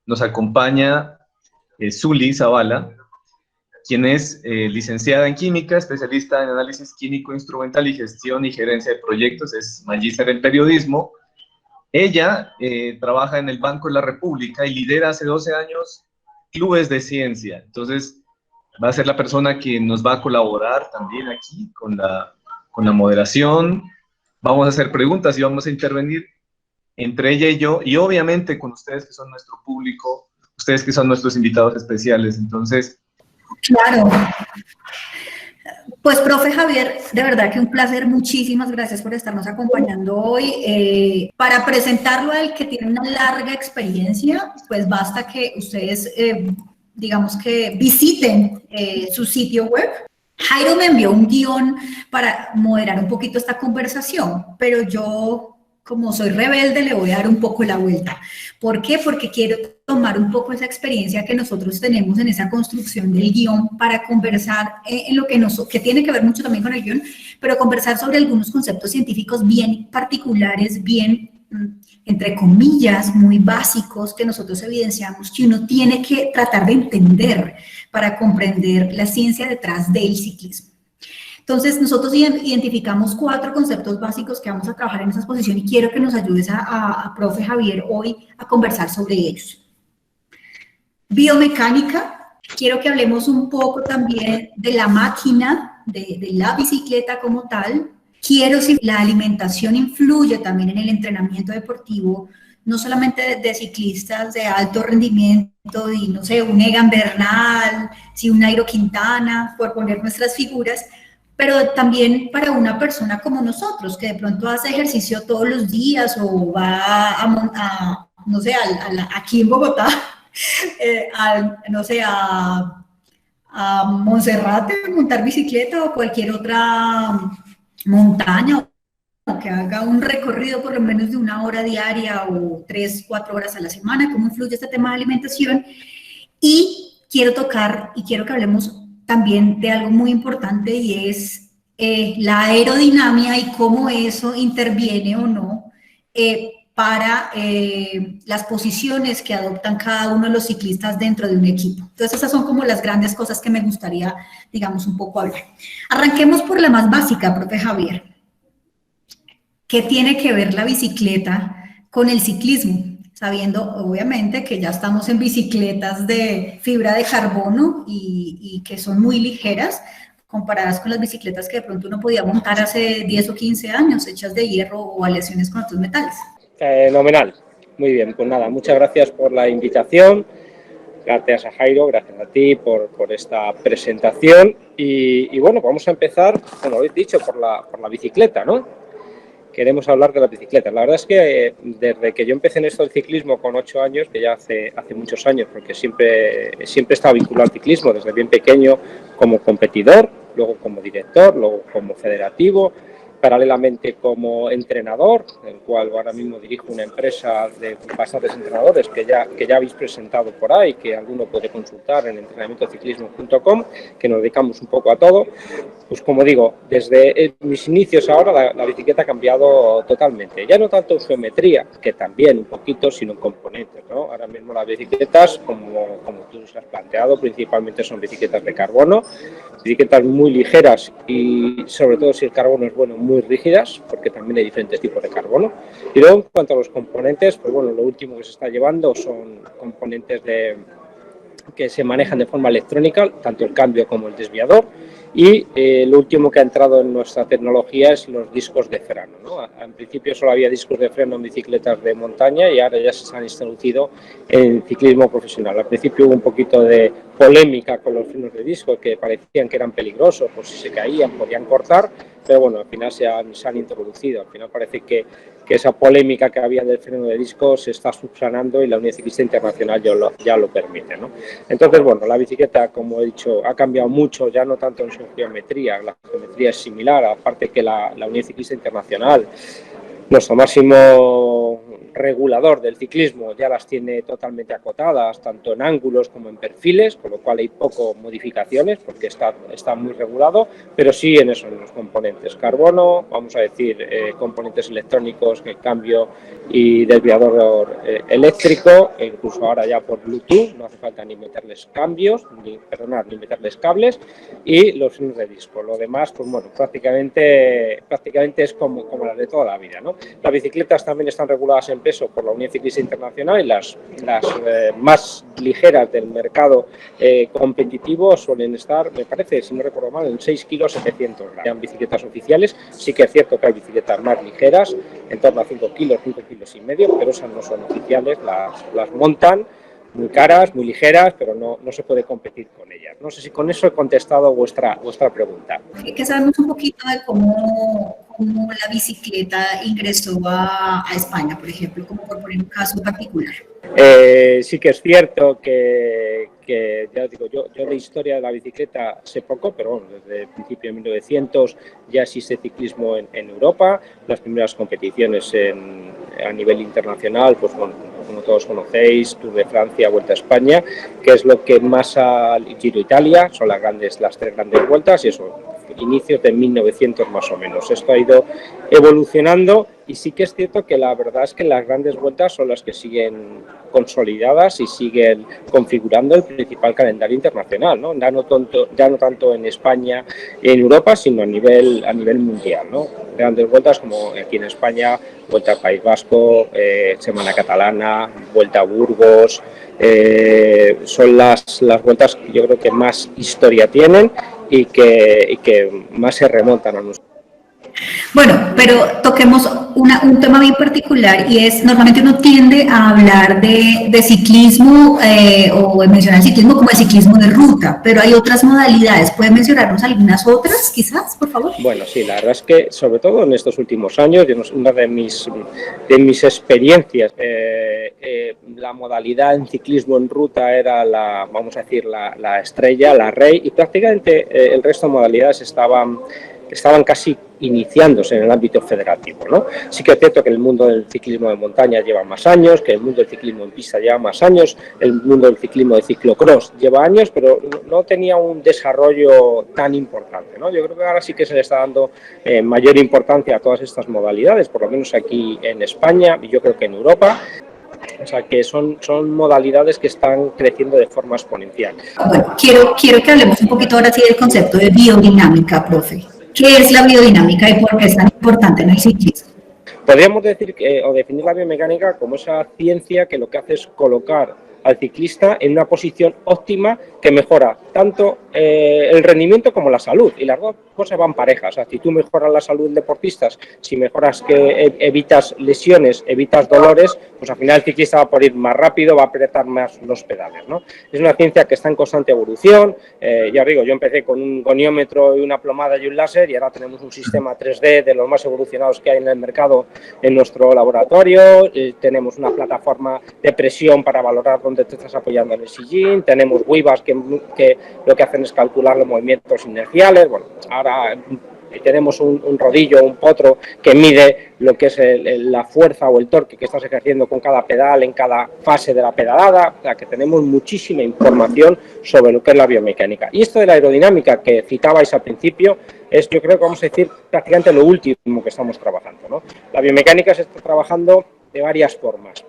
nos acompaña Zuli Zavala, quien es licenciada en química, especialista en análisis químico instrumental y gestión y gerencia de proyectos, es magíster en periodismo. Ella trabaja en el Banco de la República y lidera hace 12 años clubes de ciencia. Entonces, va a ser la persona que nos va a colaborar también aquí con la moderación. Vamos a hacer preguntas y vamos a intervenir entre ella y yo, y obviamente con ustedes que son nuestro público, ustedes que son nuestros invitados especiales. Entonces, claro. Pues, profe Javier, de verdad que un placer, muchísimas gracias por estarnos acompañando hoy. Para presentarlo al que tiene una larga experiencia, pues basta que ustedes, digamos que visiten su sitio web. Jairo me envió un guión para moderar un poquito esta conversación, pero yo, como soy rebelde, le voy a dar un poco la vuelta. ¿Por qué? Porque quiero tomar un poco esa experiencia que nosotros tenemos en esa construcción del guión para conversar en lo que tiene que ver mucho también con el guión, pero conversar sobre algunos conceptos científicos bien particulares, bien, entre comillas, muy básicos que nosotros evidenciamos que uno tiene que tratar de entender para comprender la ciencia detrás del ciclismo. Entonces, nosotros identificamos 4 conceptos básicos que vamos a trabajar en esa exposición y quiero que nos ayudes a profe Javier hoy a conversar sobre ellos. Biomecánica, quiero que hablemos un poco también de la máquina, de la bicicleta como tal. Quiero si la alimentación influye también en el entrenamiento deportivo, no solamente de ciclistas de alto rendimiento y, no sé, un Egan Bernal, si un Nairo Quintana, por poner nuestras figuras, pero también para una persona como nosotros, que de pronto hace ejercicio todos los días o va no sé, aquí en Bogotá, no sé, a Monserrate, montar bicicleta o cualquier otra montaña, o que haga un recorrido por lo menos de 1 hora diaria o 3, 4 horas a la semana, cómo influye este tema de alimentación. Y quiero tocar y quiero que hablemos también de algo muy importante y es la aerodinámica y cómo eso interviene o no para las posiciones que adoptan cada uno de los ciclistas dentro de un equipo. Entonces, esas son como las grandes cosas que me gustaría, digamos, un poco hablar. Arranquemos por la más básica, profe Javier. ¿Qué tiene que ver la bicicleta con el ciclismo? Sabiendo, obviamente, que ya estamos en bicicletas de fibra de carbono y que son muy ligeras, comparadas con las bicicletas que de pronto uno podía montar hace 10 o 15 años, hechas de hierro o aleaciones con otros metales. Fenomenal. Muy bien, pues nada, muchas gracias por la invitación. Gracias a Jairo, gracias a ti por esta presentación. Y bueno, vamos a empezar, como habéis dicho, por la bicicleta, ¿no? Queremos hablar de las bicicletas. La verdad es que desde que yo empecé en esto del ciclismo con 8 años, que ya hace muchos años, porque siempre he estado vinculado al ciclismo desde bien pequeño como competidor, luego como director, luego como federativo, paralelamente como entrenador, el cual ahora mismo dirijo una empresa de bastantes entrenadores que ya habéis presentado por ahí, que alguno puede consultar en entrenamientociclismo.com, que nos dedicamos un poco a todo. Pues como digo, desde mis inicios ahora la bicicleta ha cambiado totalmente. Ya no tanto en geometría, que también un poquito, sino en componentes, ¿no? Ahora mismo las bicicletas, como tú nos has planteado, principalmente son bicicletas de carbono, bicicletas muy ligeras y sobre todo si el carbono es bueno, muy rígidas, porque también hay diferentes tipos de carbono. Y luego en cuanto a los componentes, pues bueno, lo último que se está llevando son componentes que se manejan de forma electrónica, tanto el cambio como el desviador, y lo último que ha entrado en nuestra tecnología es los discos de freno, ¿no? En principio solo había discos de freno en bicicletas de montaña y ahora ya se han introducido en ciclismo profesional. Al principio hubo un poquito de polémica con los frenos de disco, que parecían que eran peligrosos, por si se caían podían cortar, pero bueno, al final se han introducido. Al final parece que esa polémica que había del freno de disco se está subsanando y la Unión Ciclista Internacional ya lo permite, ¿no? Entonces, bueno, la bicicleta, como he dicho, ha cambiado mucho, ya no tanto en su geometría, la geometría es similar, aparte que la Unión Ciclista Internacional, nuestro máximo regulador del ciclismo ya las tiene totalmente acotadas, tanto en ángulos como en perfiles, con lo cual hay poco modificaciones porque está muy regulado, pero sí en eso, en los componentes carbono, vamos a decir componentes electrónicos, el cambio y desviador eléctrico, e incluso ahora ya por Bluetooth, no hace falta ni meterles cambios, ni meterles cables, y los frenos de disco. Lo demás, pues bueno, prácticamente es como las de toda la vida, ¿no? Las bicicletas también están reguladas en peso por la Unión Ciclista Internacional y las más ligeras del mercado competitivo suelen estar, me parece, si no recuerdo mal, en 6 kilos 700 gramos. En bicicletas oficiales sí que es cierto que hay bicicletas más ligeras, en torno a 5 kilos y medio, pero esas no son oficiales, las montan muy caras, muy ligeras, pero no se puede competir con ellas. No sé si con eso he contestado vuestra pregunta. Que sabemos un poquito de cómo la bicicleta ingresó a España, por ejemplo, como por poner un caso particular. Sí que es cierto que ya digo, yo de historia de la bicicleta sé poco, pero bueno, desde el principio de 1900 ya existe ciclismo en Europa. Las primeras competiciones a nivel internacional, pues bueno, como todos conocéis, Tour de Francia, Vuelta a España, que es lo que más al Giro Italia, son las 3 grandes vueltas, y eso, inicios de 1900 más o menos. Esto ha ido evolucionando y sí que es cierto que la verdad es que las grandes vueltas son las que siguen consolidadas y siguen configurando el principal calendario internacional, ¿no? Ya no tanto en España y en Europa, sino a nivel mundial, ¿no? Grandes vueltas como aquí en España, Vuelta al País Vasco, Semana Catalana, Vuelta a Burgos, son las vueltas que yo creo que más historia tienen y que más se remontan a nosotros. Bueno, pero toquemos un tema bien particular y es, normalmente uno tiende a hablar de ciclismo o mencionar el ciclismo como el ciclismo de ruta, pero hay otras modalidades. ¿Pueden mencionarnos algunas otras, quizás, por favor? Bueno, sí, la verdad es que, sobre todo en estos últimos años, una de mis experiencias, la modalidad en ciclismo en ruta era vamos a decir, la estrella, la rey, y prácticamente el resto de modalidades estaban casi iniciándose en el ámbito federativo, ¿no? Sí que es cierto que el mundo del ciclismo de montaña lleva más años, que el mundo del ciclismo en pista lleva más años, el mundo del ciclismo de ciclocross lleva años, pero no tenía un desarrollo tan importante, ¿no? Yo creo que ahora sí que se le está dando mayor importancia a todas estas modalidades, por lo menos aquí en España y yo creo que en Europa. O sea, que son modalidades que están creciendo de forma exponencial. Bueno, quiero que hablemos un poquito ahora sí del concepto de biodinámica, profe. ¿Qué es la biodinámica y por qué es tan importante en el ciclismo? Podríamos decir o definir la biomecánica como esa ciencia que lo que hace es colocar al ciclista en una posición óptima que mejora tanto el rendimiento como la salud, y las dos cosas van parejas. O sea, si tú mejoras la salud del deportista, si mejoras que evitas lesiones, evitas dolores, pues al final el ciclista va a poder ir más rápido, va a apretar más los pedales, ¿no? Es una ciencia que está en constante evolución. Ya os digo, yo empecé con un goniómetro y una plomada y un láser, y ahora tenemos un sistema 3D de los más evolucionados que hay en el mercado en nuestro laboratorio. Tenemos una plataforma de presión para valorar dónde te estás apoyando en el sillín, tenemos Wivas que lo que hacen es calcular los movimientos inerciales. Bueno, ahora tenemos un rodillo, un potro que mide lo que es la fuerza o el torque que estás ejerciendo con cada pedal en cada fase de la pedalada. O sea, que tenemos muchísima información sobre lo que es la biomecánica. Y esto de la aerodinámica que citabais al principio es, yo creo que vamos a decir, prácticamente lo último que estamos trabajando, ¿no? La biomecánica se está trabajando de varias formas.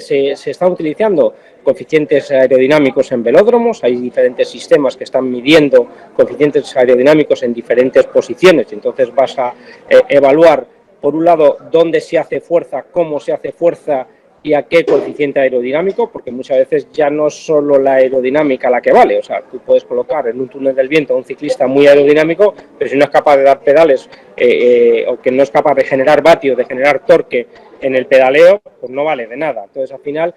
Se están utilizando coeficientes aerodinámicos en velódromos, hay diferentes sistemas que están midiendo coeficientes aerodinámicos en diferentes posiciones, y entonces vas a evaluar, por un lado, dónde se hace fuerza, cómo se hace fuerza y a qué coeficiente aerodinámico, porque muchas veces ya no es solo la aerodinámica la que vale. O sea, tú puedes colocar en un túnel del viento a un ciclista muy aerodinámico, pero si no es capaz de dar pedales o que no es capaz de generar vatios, de generar torque en el pedaleo, pues no vale de nada. Entonces, al final,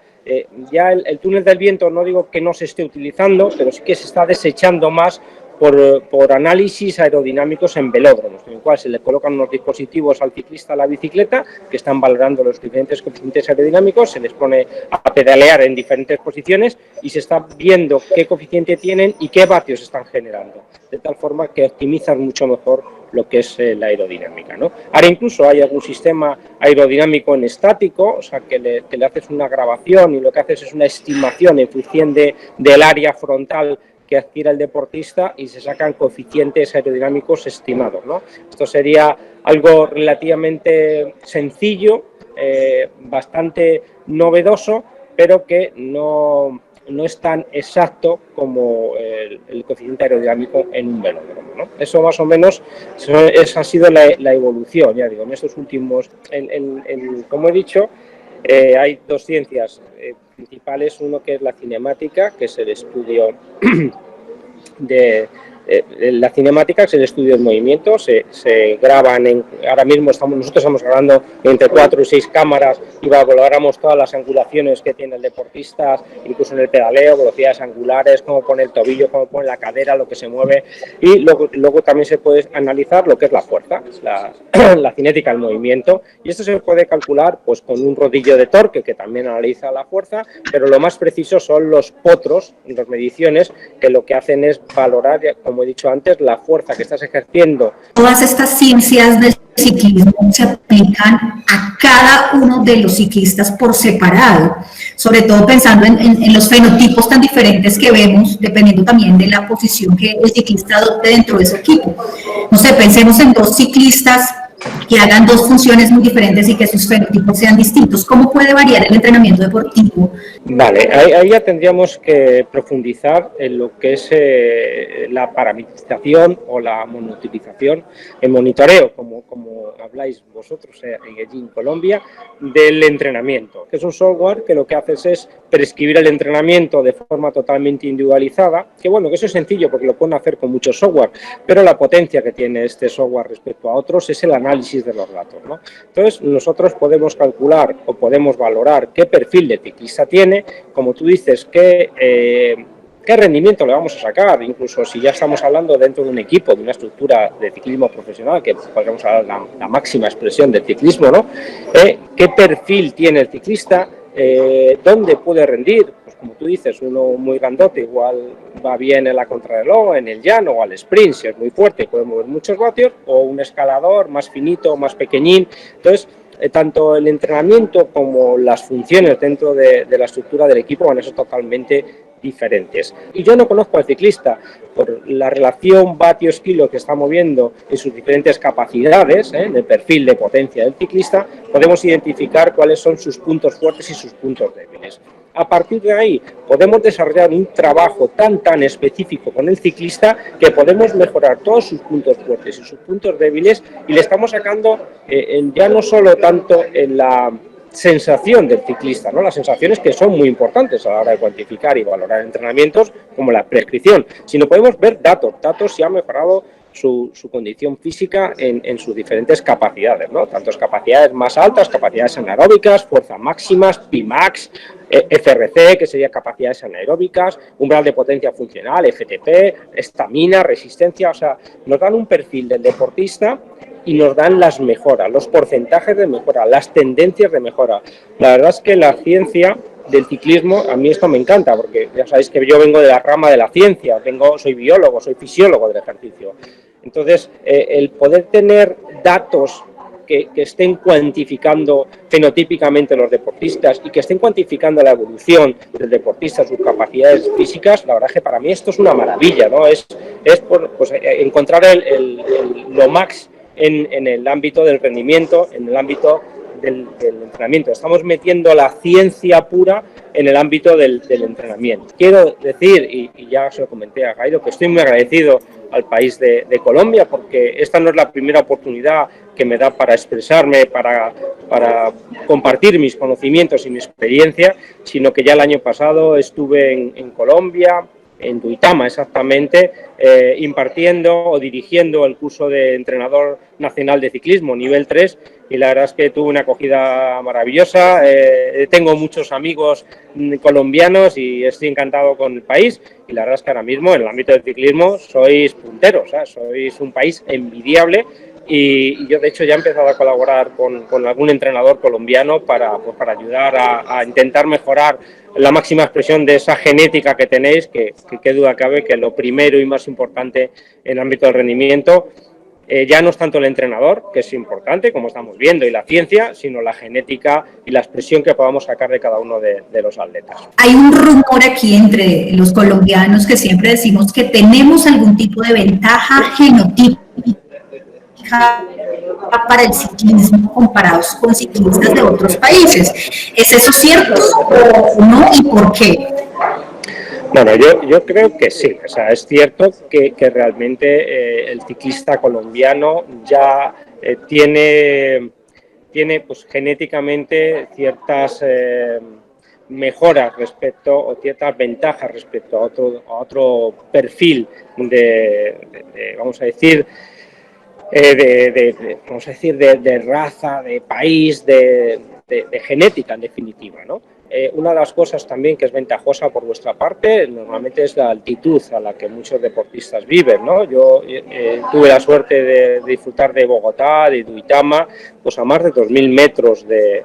ya el túnel del viento, no digo que no se esté utilizando, pero sí que se está desechando más por análisis aerodinámicos en velódromos, en el cual se le colocan unos dispositivos al ciclista a la bicicleta que están valorando los diferentes coeficientes aerodinámicos, se les pone a pedalear en diferentes posiciones y se está viendo qué coeficiente tienen y qué vatios están generando, de tal forma que optimizan mucho mejor lo que es la aerodinámica, ¿no? Ahora incluso hay algún sistema aerodinámico en estático, o sea, que le haces una grabación y lo que haces es una estimación en función del área frontal que adquiera el deportista y se sacan coeficientes aerodinámicos estimados, ¿no? Esto sería algo relativamente sencillo, bastante novedoso, pero que no es tan exacto como el coeficiente aerodinámico en un velódromo, ¿no? Eso más o menos esa ha sido la evolución, ya digo, en estos últimos, como he dicho, hay dos ciencias principales, uno que es la cinemática, que es el estudio de la cinemática, es el estudio del movimiento, se graban, ahora mismo nosotros estamos grabando entre 4 y 6 cámaras y valoramos todas las angulaciones que tiene el deportista, incluso en el pedaleo, velocidades angulares, cómo pone el tobillo, cómo pone la cadera, lo que se mueve, y luego también se puede analizar lo que es la fuerza, la cinética del movimiento, y esto se puede calcular pues con un rodillo de torque que también analiza la fuerza, pero lo más preciso son los potros, las mediciones, que lo que hacen es valorar, como he dicho antes, la fuerza que estás ejerciendo. Todas estas ciencias del ciclismo se aplican a cada uno de los ciclistas por separado, sobre todo pensando en los fenotipos tan diferentes que vemos, dependiendo también de la posición que el ciclista adopte dentro de su equipo. No sé, pensemos en dos ciclistas que hagan dos funciones muy diferentes y que sus fenotipos sean distintos. ¿Cómo puede variar el entrenamiento deportivo? Vale, ahí ya tendríamos que profundizar en lo que es la parametrización o la monotilización, el monitoreo, como habláis vosotros allí en Colombia, del entrenamiento, que es un software que lo que haces es prescribir el entrenamiento de forma totalmente individualizada, que bueno, que eso es sencillo porque lo pueden hacer con muchos software, pero la potencia que tiene este software respecto a otros es el análisis de los datos, ¿no? Entonces, nosotros podemos calcular o podemos valorar qué perfil de ciclista tiene, como tú dices, qué rendimiento le vamos a sacar, incluso si ya estamos hablando dentro de un equipo, de una estructura de ciclismo profesional, que podríamos hablar la máxima expresión del ciclismo, ¿no? ¿Qué perfil tiene el ciclista? ¿Dónde puede rendir? Pues como tú dices, uno muy grandote igual va bien en la contrarreloj, en el llano o al sprint, si es muy fuerte puede mover muchos vatios, o un escalador más finito, más pequeñín. Entonces, tanto el entrenamiento como las funciones dentro de la estructura del equipo van a ser totalmente diferentes. Y yo no conozco al ciclista por la relación vatios-kilo que está moviendo en sus diferentes capacidades, de perfil de potencia del ciclista, podemos identificar cuáles son sus puntos fuertes y sus puntos débiles. A partir de ahí podemos desarrollar un trabajo tan específico con el ciclista que podemos mejorar todos sus puntos fuertes y sus puntos débiles, y le estamos sacando ya no solo tanto en la sensación del ciclista, ¿no? Las sensaciones que son muy importantes a la hora de cuantificar y valorar entrenamientos, como la prescripción, sino podemos ver datos si ha mejorado su condición física en sus diferentes capacidades, ¿no? Tanto capacidades más altas, capacidades anaeróbicas, fuerza máximas, Pimax, FRC, que sería capacidades anaeróbicas, umbral de potencia funcional, FTP, estamina, resistencia, o sea, nos dan un perfil del deportista y nos dan las mejoras, los porcentajes de mejora, las tendencias de mejora. La verdad es que la ciencia del ciclismo, a mí esto me encanta, porque ya sabéis que yo vengo de la rama de la ciencia, soy biólogo, soy fisiólogo del ejercicio. Entonces, el poder tener datos que estén cuantificando fenotípicamente los deportistas y que estén cuantificando la evolución del deportista, sus capacidades físicas, la verdad es que para mí esto es una maravilla, ¿no? Es pues, encontrar lo max en el ámbito del rendimiento, en el ámbito del entrenamiento. Estamos metiendo la ciencia pura en el ámbito del entrenamiento. Quiero decir, y ya se lo comenté a Jairo, que estoy muy agradecido al país de Colombia, porque esta no es la primera oportunidad que me da para expresarme, para compartir mis conocimientos y mi experiencia, sino que ya el año pasado estuve en Colombia, en Duitama exactamente, impartiendo o dirigiendo el curso de entrenador nacional de ciclismo nivel 3, y la verdad es que tuve una acogida maravillosa. Tengo muchos amigos colombianos y estoy encantado con el país, y la verdad es que ahora mismo en el ámbito del ciclismo sois punteros, sois un país envidiable. Y yo, de hecho, ya he empezado a colaborar con algún entrenador colombiano para ayudar a intentar mejorar la máxima expresión de esa genética que tenéis, que qué duda cabe que lo primero y más importante en el ámbito del rendimiento Ya no es tanto el entrenador, que es importante, como estamos viendo, y la ciencia, sino la genética y la expresión que podamos sacar de cada uno de los atletas. Hay un rumor aquí entre los colombianos que siempre decimos que tenemos algún tipo de ventaja genotípica para el ciclismo comparados con ciclistas de otros países. ¿Es eso cierto o no, y por qué? Bueno, yo creo que sí. O sea, es cierto que realmente el ciclista colombiano ya tiene pues, genéticamente ciertas mejoras respecto, o ciertas ventajas respecto a otro perfil vamos a decir, de raza, de país, de genética, en definitiva, ¿no? Una de las cosas también que es ventajosa por vuestra parte, normalmente es la altitud a la que muchos deportistas viven, ¿no? Yo tuve la suerte de disfrutar de Bogotá, de Duitama, pues a más de 2.000 metros de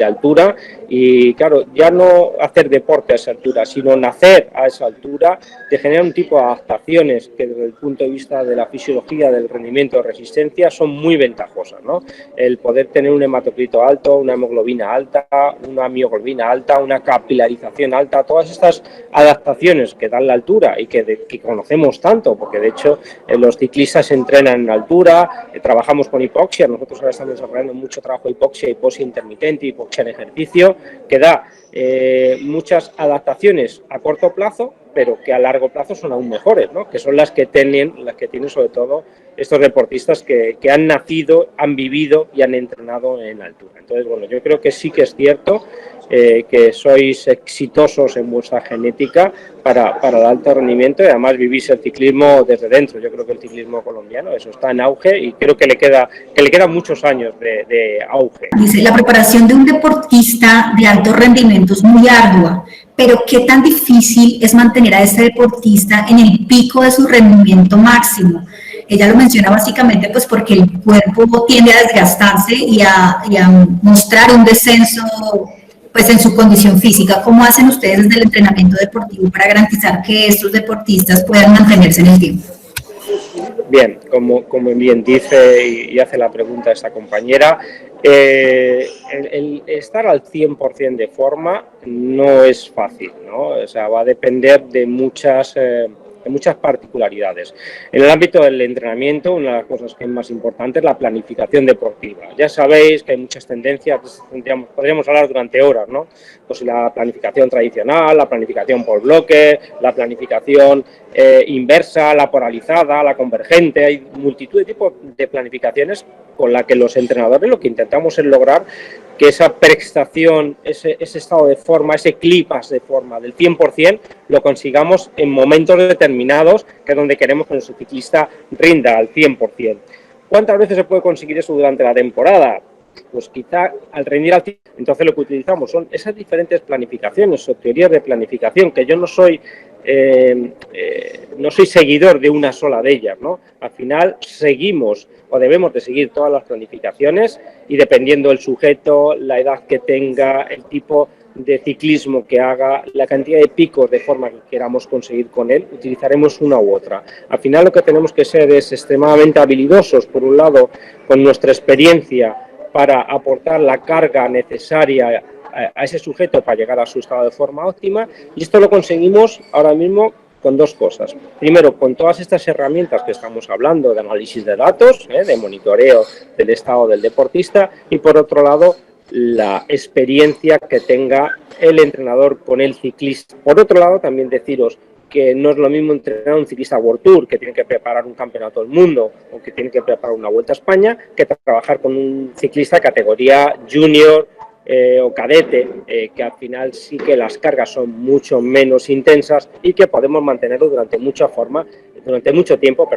altura, y claro, ya no hacer deporte a esa altura, sino nacer a esa altura, te genera un tipo de adaptaciones que desde el punto de vista de la fisiología, del rendimiento, de resistencia, son muy ventajosas, ¿no? El poder tener un hematocrito alto, una hemoglobina alta, una mioglobina alta, una capilarización alta, todas estas adaptaciones que dan la altura y que conocemos tanto, porque de hecho los ciclistas entrenan en altura, trabajamos con hipoxia, nosotros ahora estamos desarrollando mucho trabajo de hipoxia, hipoxia intermitente, hipoxia en ejercicio, que da muchas adaptaciones a corto plazo, pero que a largo plazo son aún mejores, ¿no? Que son las que tienen sobre todo estos deportistas que han nacido, han vivido y han entrenado en altura. Entonces, bueno, yo creo que sí que es cierto que sois exitosos en vuestra genética para el alto rendimiento, y además vivís el ciclismo desde dentro. Yo creo que el ciclismo colombiano eso está en auge, y creo que le quedan muchos años de auge. Dice, la preparación de un deportista de alto rendimiento es muy ardua, pero ¿qué tan difícil es mantener a este deportista en el pico de su rendimiento máximo? Ella lo menciona básicamente pues porque el cuerpo tiende a desgastarse y a mostrar un descenso pues en su condición física. ¿Cómo hacen ustedes desde el entrenamiento deportivo para garantizar que estos deportistas puedan mantenerse en el tiempo? Bien, como bien dice y hace la pregunta esta compañera, el estar al 100% de forma no es fácil, ¿no? O sea, va a depender de muchas particularidades. En el ámbito del entrenamiento, una de las cosas que es más importante es la planificación deportiva. Ya sabéis que hay muchas tendencias, podríamos hablar durante horas, ¿no? Pues la planificación tradicional, la planificación por bloque, la planificación inversa, la polarizada, la convergente. Hay multitud de tipos de planificaciones con la que los entrenadores lo que intentamos es lograr que esa prestación, ese estado de forma, ese clipas de forma del 100%, lo consigamos en momentos determinados, que es donde queremos que nuestro ciclista rinda al 100%. ¿Cuántas veces se puede conseguir eso durante la temporada? Pues quizá al rendir al 100%. Entonces lo que utilizamos son esas diferentes planificaciones o teorías de planificación, que yo no soy seguidor de una sola de ellas, ¿no? Al final seguimos o debemos de seguir todas las planificaciones, y dependiendo del sujeto, la edad que tenga, el tipo de ciclismo que haga, la cantidad de picos de forma que queramos conseguir con él, utilizaremos una u otra. Al final lo que tenemos que ser es extremadamente habilidosos, por un lado, con nuestra experiencia para aportar la carga necesaria a ese sujeto para llegar a su estado de forma óptima, y esto lo conseguimos ahora mismo con dos cosas. Primero, con todas estas herramientas que estamos hablando de análisis de datos, de monitoreo del estado del deportista, y por otro lado, la experiencia que tenga el entrenador con el ciclista. Por otro lado, también deciros que no es lo mismo entrenar a un ciclista World Tour, que tiene que preparar un campeonato del mundo o que tiene que preparar una Vuelta a España, que trabajar con un ciclista categoría junior o cadete, que al final sí que las cargas son mucho menos intensas y que podemos mantenerlo durante mucho tiempo,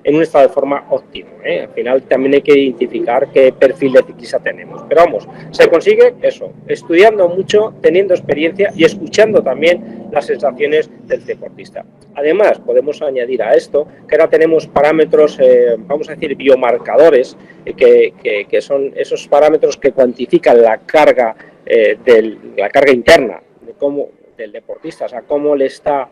en un estado de forma óptimo. Al final también hay que identificar qué perfil de ciclista tenemos. Pero vamos, se consigue eso, estudiando mucho, teniendo experiencia y escuchando también las sensaciones del deportista. Además, podemos añadir a esto que ahora tenemos parámetros, vamos a decir, biomarcadores, que son esos parámetros que cuantifican la carga interna del deportista, o sea, cómo le está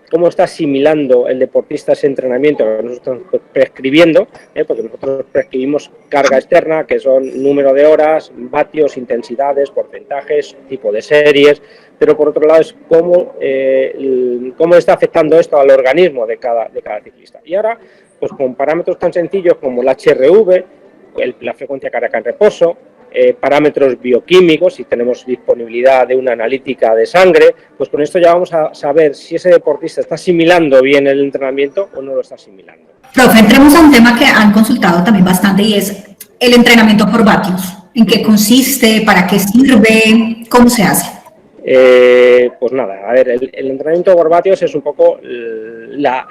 cómo está asimilando el deportista ese entrenamiento que nosotros estamos prescribiendo, porque nosotros prescribimos carga externa, que son número de horas, vatios, intensidades, porcentajes, tipo de series, pero por otro lado es cómo está afectando esto al organismo de cada ciclista. Y ahora, pues con parámetros tan sencillos como el HRV, la frecuencia cardíaca en reposo, parámetros bioquímicos, si tenemos disponibilidad de una analítica de sangre, pues con esto ya vamos a saber si ese deportista está asimilando bien el entrenamiento o no lo está asimilando. Profe, entremos a un tema que han consultado también bastante y es el entrenamiento por vatios. ¿En qué consiste? ¿Para qué sirve? ¿Cómo se hace? Pues nada, a ver, el entrenamiento por vatios es un poco la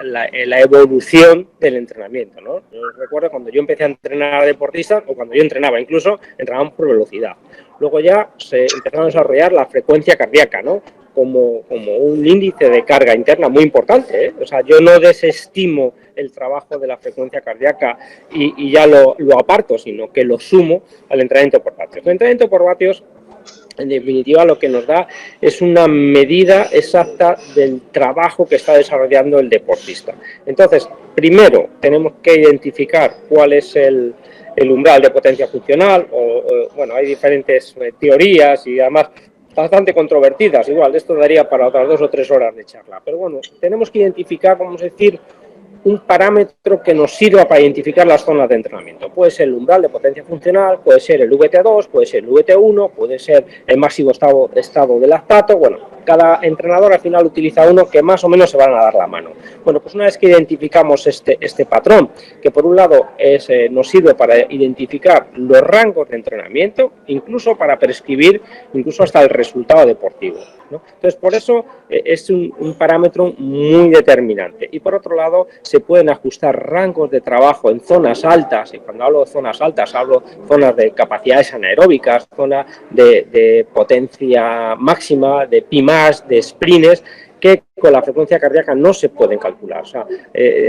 evolución del entrenamiento, ¿no? Yo recuerdo cuando yo empecé a entrenar a deportistas, o cuando yo entrenaba incluso, entrenaban por velocidad. Luego ya se empezaron a desarrollar la frecuencia cardíaca, ¿no? Como un índice de carga interna muy importante, ¿eh? O sea, yo no desestimo el trabajo de la frecuencia cardíaca y ya lo aparto, sino que lo sumo al entrenamiento por vatios. El entrenamiento por vatios, en definitiva, lo que nos da es una medida exacta del trabajo que está desarrollando el deportista. Entonces, primero tenemos que identificar cuál es el umbral de potencia funcional, bueno, hay diferentes teorías y además bastante controvertidas, igual, esto daría para otras 2 o 3 horas de charla, pero bueno, tenemos que identificar, vamos a decir, un parámetro que nos sirva para identificar las zonas de entrenamiento. Puede ser el umbral de potencia funcional, puede ser el VT2, puede ser el VT1, puede ser el máximo estado de lactato. Bueno, cada entrenador al final utiliza uno que más o menos se van a dar la mano. Bueno, pues una vez que identificamos este patrón, que por un lado nos sirve para identificar los rangos de entrenamiento, incluso para prescribir, incluso hasta el resultado deportivo, ¿no? Entonces, por eso es un parámetro muy determinante. Y por otro lado, se pueden ajustar rangos de trabajo en zonas altas, y cuando hablo de zonas altas, hablo de zonas de capacidades anaeróbicas, zonas de potencia máxima, de pi+, de sprints, que con la frecuencia cardíaca no se pueden calcular. O sea,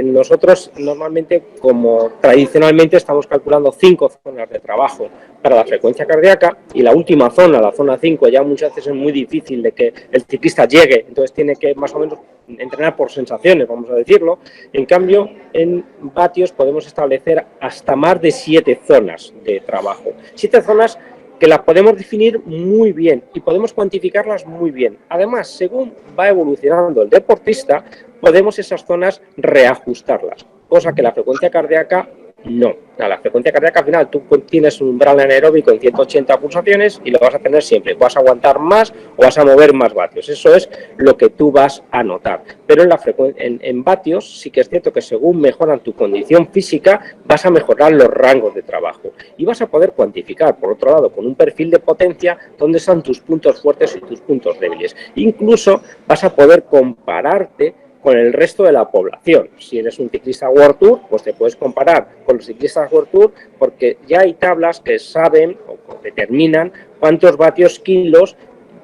nosotros normalmente, como tradicionalmente, estamos calculando 5 zonas de trabajo para la frecuencia cardíaca, y la última zona, la zona 5, ya muchas veces es muy difícil de que el ciclista llegue, entonces tiene que más o menos entrenar por sensaciones, vamos a decirlo. En cambio, en vatios podemos establecer hasta más de 7 zonas de trabajo. 7 zonas que las podemos definir muy bien y podemos cuantificarlas muy bien. Además, según va evolucionando el deportista, podemos esas zonas reajustarlas, cosa que la frecuencia cardíaca no. La frecuencia cardíaca al final tú tienes un umbral anaeróbico en 180 pulsaciones y lo vas a tener siempre. Vas a aguantar más o vas a mover más vatios. Eso es lo que tú vas a notar. Pero en vatios sí que es cierto que según mejoran tu condición física vas a mejorar los rangos de trabajo y vas a poder cuantificar, por otro lado, con un perfil de potencia dónde están tus puntos fuertes y tus puntos débiles. Incluso vas a poder compararte con el resto de la población. Si eres un ciclista World Tour, pues te puedes comparar con los ciclistas World Tour porque ya hay tablas que saben o determinan cuántos vatios kilos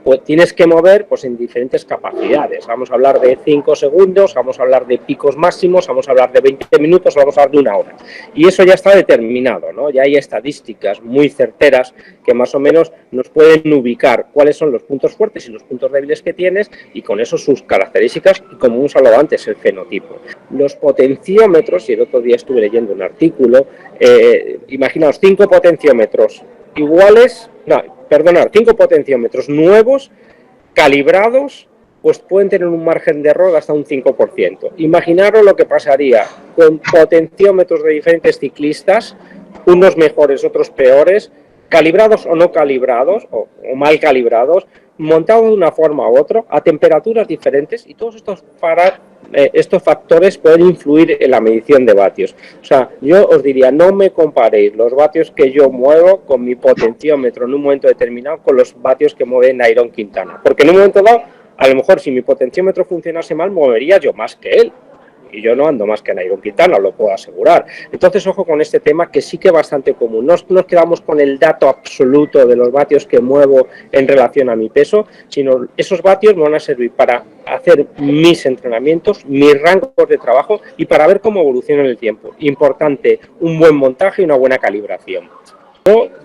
pues tienes que mover pues en diferentes capacidades. Vamos a hablar de 5 segundos, vamos a hablar de picos máximos, vamos a hablar de 20 minutos, vamos a hablar de 1 hora. Y eso ya está determinado, ¿no? Ya hay estadísticas muy certeras que más o menos nos pueden ubicar cuáles son los puntos fuertes y los puntos débiles que tienes y con eso sus características y, como hemos hablado antes, el fenotipo. Los potenciómetros, y el otro día estuve leyendo un artículo, imaginaos 5 potenciómetros iguales, 5 potenciómetros nuevos, calibrados, pues pueden tener un margen de error hasta un 5%. Imaginaros lo que pasaría con potenciómetros de diferentes ciclistas, unos mejores, otros peores, calibrados o no calibrados, o mal calibrados, montados de una forma u otra, a temperaturas diferentes, y todos estos factores pueden influir en la medición de vatios. O sea, yo os diría, no me comparéis los vatios que yo muevo con mi potenciómetro en un momento determinado con los vatios que mueve Nairo Quintana, porque en un momento dado, a lo mejor si mi potenciómetro funcionase mal, movería yo más que él. Y yo no ando más que Nairo Quintana, lo puedo asegurar. Entonces, ojo con este tema, que sí que es bastante común. No nos quedamos con el dato absoluto de los vatios que muevo en relación a mi peso, sino esos vatios me van a servir para hacer mis entrenamientos, mis rangos de trabajo y para ver cómo evoluciona en el tiempo. Importante, un buen montaje y una buena calibración.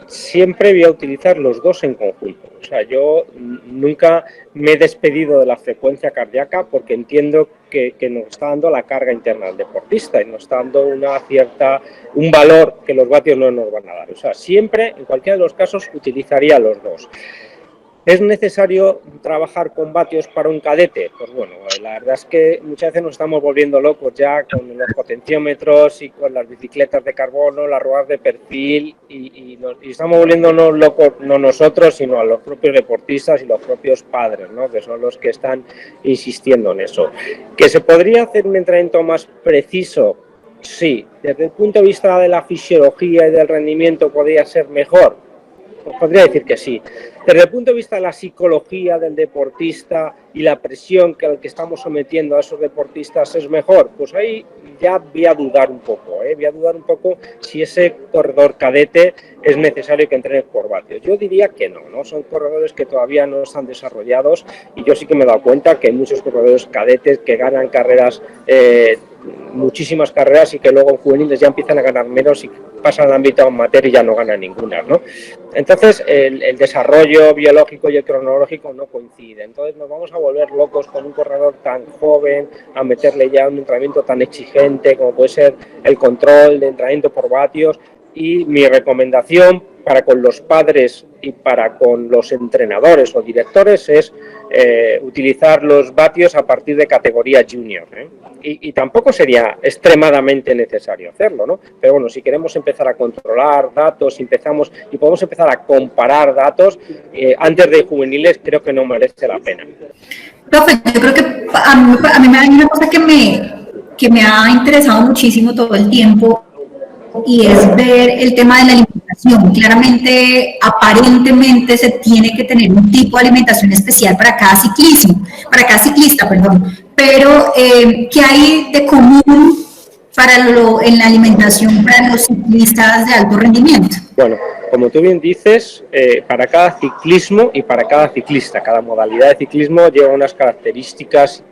siempre voy a utilizar los dos en conjunto. O sea, yo nunca me he despedido de la frecuencia cardíaca porque entiendo que nos está dando la carga interna al deportista y nos está dando un valor que los vatios no nos van a dar. O sea, siempre, en cualquiera de los casos, utilizaría los dos. ¿Es necesario trabajar con vatios para un cadete? Pues bueno, la verdad es que muchas veces nos estamos volviendo locos ya con los potenciómetros y con las bicicletas de carbono, las ruedas de perfil y estamos volviéndonos locos no nosotros, sino a los propios deportistas y los propios padres, ¿no? Que son los que están insistiendo en eso. ¿Que se podría hacer un entrenamiento más preciso? Sí. ¿Desde el punto de vista de la fisiología y del rendimiento podría ser mejor? Pues podría decir que sí. Desde el punto de vista de la psicología del deportista y la presión que estamos sometiendo a esos deportistas es mejor, pues ahí ya voy a dudar un poco, voy a dudar un poco si ese corredor cadete es necesario que entrene por vatios. Yo diría que no, son corredores que todavía no están desarrollados y yo sí que me he dado cuenta que hay muchos corredores cadetes que ganan carreras, muchísimas carreras y que luego en juveniles ya empiezan a ganar menos y pasan al ámbito amateur y ya no ganan ninguna, ¿no? Entonces el desarrollo biológico y el cronológico no coinciden, entonces nos vamos a volver locos con un corredor tan joven, a meterle ya un entrenamiento tan exigente como puede ser el control de entrenamiento por vatios. Y mi recomendación para con los padres y para con los entrenadores o directores es utilizar los vatios a partir de categoría junior, y tampoco sería extremadamente necesario hacerlo, ¿no? Pero bueno, si queremos empezar a controlar datos y podemos empezar a comparar datos antes de juveniles, creo que no merece la pena. Profe, yo creo que a mí hay una cosa que me ha interesado muchísimo todo el tiempo y es ver el tema de la alimentación. Claramente, aparentemente se tiene que tener un tipo de alimentación especial para cada ciclista, pero ¿qué hay de común en la alimentación para los ciclistas de alto rendimiento? Bueno, como tú bien dices, para cada ciclismo y para cada ciclista, cada modalidad de ciclismo lleva unas características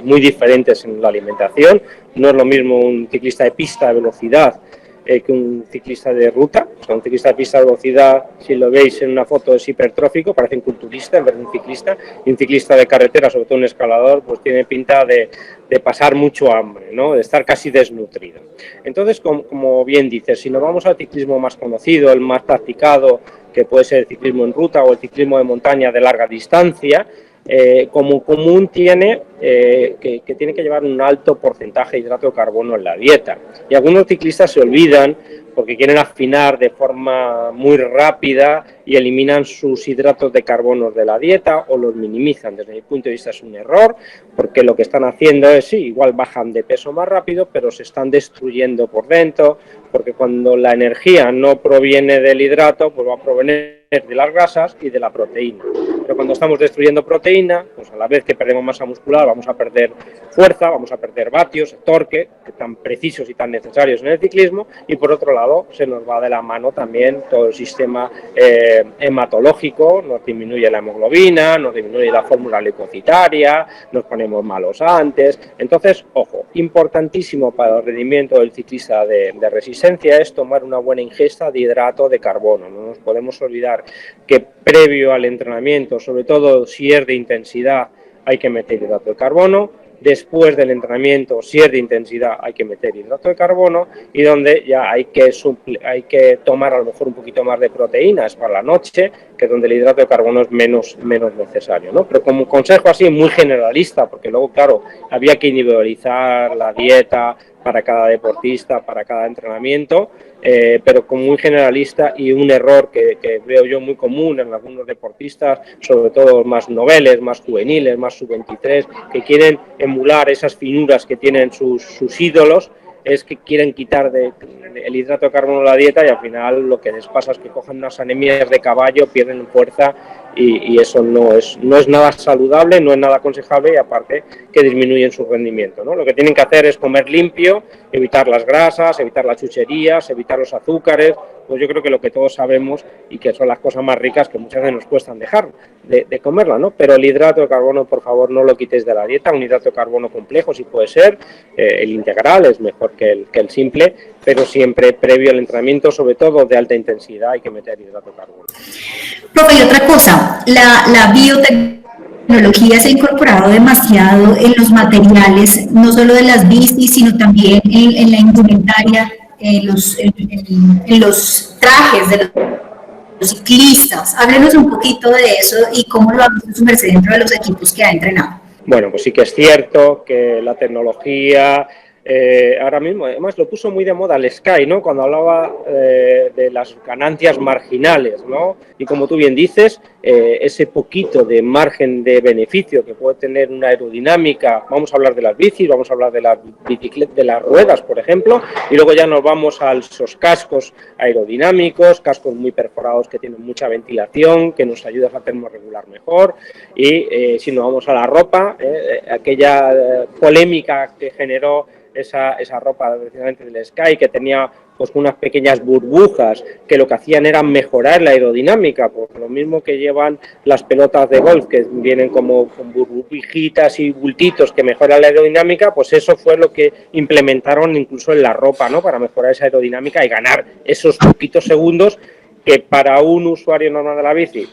muy diferentes en la alimentación. No es lo mismo un ciclista de pista de velocidad que un ciclista de ruta. O sea, un ciclista de pista de velocidad, si lo veis en una foto, es hipertrófico, parece un culturista en vez de un ciclista, y un ciclista de carretera, sobre todo un escalador, pues tiene pinta de pasar mucho hambre, ¿no? De estar casi desnutrido. Entonces, como bien dices, si nos vamos al ciclismo más conocido, el más practicado, que puede ser el ciclismo en ruta o el ciclismo de montaña de larga distancia, como común tiene que tiene que llevar un alto porcentaje de hidrato de carbono en la dieta. Y algunos ciclistas se olvidan porque quieren afinar de forma muy rápida y eliminan sus hidratos de carbono de la dieta o los minimizan. Desde mi punto de vista es un error, porque lo que están haciendo es, sí, igual bajan de peso más rápido, pero se están destruyendo por dentro, porque cuando la energía no proviene del hidrato, pues va a provenir de las grasas y de la proteína. Pero cuando estamos destruyendo proteína, pues a la vez que perdemos masa muscular, vamos a perder fuerza, vamos a perder vatios, torque, que tan precisos y tan necesarios en el ciclismo, y por otro lado se nos va de la mano también todo el sistema hematológico, nos disminuye la hemoglobina, nos disminuye la fórmula leucocitaria, nos ponemos malos antes. Entonces, ojo, importantísimo para el rendimiento del ciclista de resistencia es tomar una buena ingesta de hidrato de carbono. No nos podemos olvidar que previo al entrenamiento, sobre todo si es de intensidad, hay que meter hidrato de carbono. Después del entrenamiento, si es de intensidad, hay que meter hidrato de carbono, y donde ya hay que tomar a lo mejor un poquito más de proteínas para la noche, que es donde el hidrato de carbono es menos necesario, ¿no? Pero como consejo así muy generalista, porque luego, claro, había que individualizar la dieta para cada deportista, para cada entrenamiento, pero como muy generalista, y un error que veo yo muy común en algunos deportistas, sobre todo más noveles, más juveniles, más sub-23, que quieren emular esas finuras que tienen sus ídolos, es que quieren quitar el hidrato de carbono de la dieta y al final lo que les pasa es que cogen unas anemias de caballo, pierden fuerza y eso no es nada saludable, no es nada aconsejable y aparte que disminuyen su rendimiento, ¿no? Lo que tienen que hacer es comer limpio, evitar las grasas, evitar las chucherías, evitar los azúcares, pues yo creo que lo que todos sabemos y que son las cosas más ricas que muchas veces nos cuestan dejar de comerla, ¿no? Pero el hidrato de carbono, por favor, no lo quites de la dieta, un hidrato de carbono complejo si puede ser, el integral es mejor que el simple, pero siempre previo al entrenamiento, sobre todo de alta intensidad, hay que meter hidrato de carbono. Profe, y otra cosa, la biotecnología se ha incorporado demasiado en los materiales, no solo de las bicis, sino también en la indumentaria, en los trajes de los ciclistas. Háblenos un poquito de eso y cómo lo ha visto su merced dentro de los equipos que ha entrenado. Bueno, pues sí que es cierto que la tecnología ahora mismo, además lo puso muy de moda el Sky, ¿no? Cuando hablaba de las ganancias marginales, ¿no? Y como tú bien dices, ese poquito de margen de beneficio que puede tener una aerodinámica, vamos a hablar de las bicis, vamos a hablar de las bicicletas, de las ruedas, por ejemplo, y luego ya nos vamos a esos cascos aerodinámicos, cascos muy perforados que tienen mucha ventilación, que nos ayudan a termorregular mejor, y si nos vamos a la ropa, aquella polémica que generó esa ropa precisamente del Sky, que tenía pues unas pequeñas burbujas que lo que hacían era mejorar la aerodinámica, pues lo mismo que llevan las pelotas de golf, que vienen como con burbujitas y bultitos que mejoran la aerodinámica, pues eso fue lo que implementaron incluso en la ropa, ¿no? Para mejorar esa aerodinámica y ganar esos poquitos segundos que para un usuario normal de la bici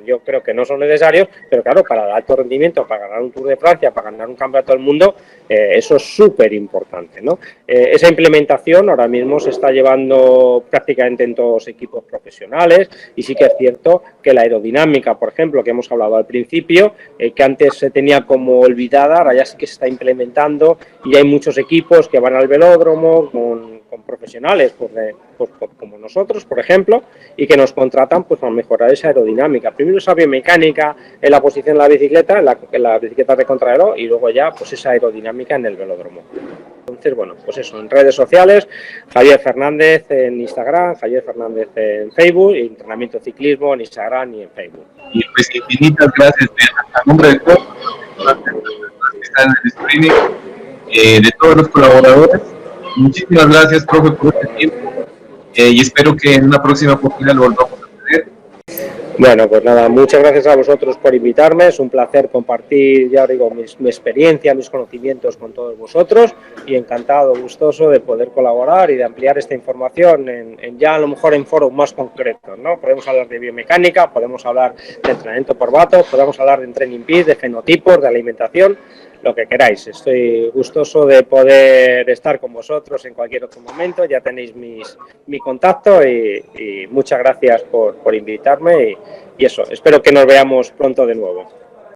yo creo que no son necesarios, pero claro, para el alto rendimiento, para ganar un Tour de Francia, para ganar un campeonato del mundo, eso es súper importante, ¿no? Esa implementación ahora mismo se está llevando prácticamente en todos los equipos profesionales y sí que es cierto que la aerodinámica, por ejemplo, que hemos hablado al principio, que antes se tenía como olvidada, ahora ya sí que se está implementando y hay muchos equipos que van al velódromo con profesionales como nosotros, por ejemplo, y que nos contratan pues para mejorar esa aerodinámica. Primero esa biomecánica en la posición de la bicicleta, en la bicicleta de contrarreloj, y luego ya pues esa aerodinámica en el velódromo. Entonces, bueno, pues eso, en redes sociales, Javier Fernández en Instagram, Javier Fernández en Facebook, y Entrenamiento Ciclismo en Instagram y en Facebook. Y pues infinitas gracias a nombre de todos los que están en el streaming, de todos los colaboradores. Muchísimas gracias, profe, por este tiempo y espero que en una próxima oportunidad lo volvamos a tener. Bueno, pues nada, muchas gracias a vosotros por invitarme, es un placer compartir, ya os digo, mi experiencia, mis conocimientos con todos vosotros y encantado, gustoso de poder colaborar y de ampliar esta información en ya a lo mejor en foros más concretos, ¿no? Podemos hablar de biomecánica, podemos hablar de entrenamiento por vatos, podemos hablar de training peaks, de fenotipos, de alimentación, lo que queráis. Estoy gustoso de poder estar con vosotros en cualquier otro momento, ya tenéis mi contacto y muchas gracias por invitarme y eso, espero que nos veamos pronto de nuevo.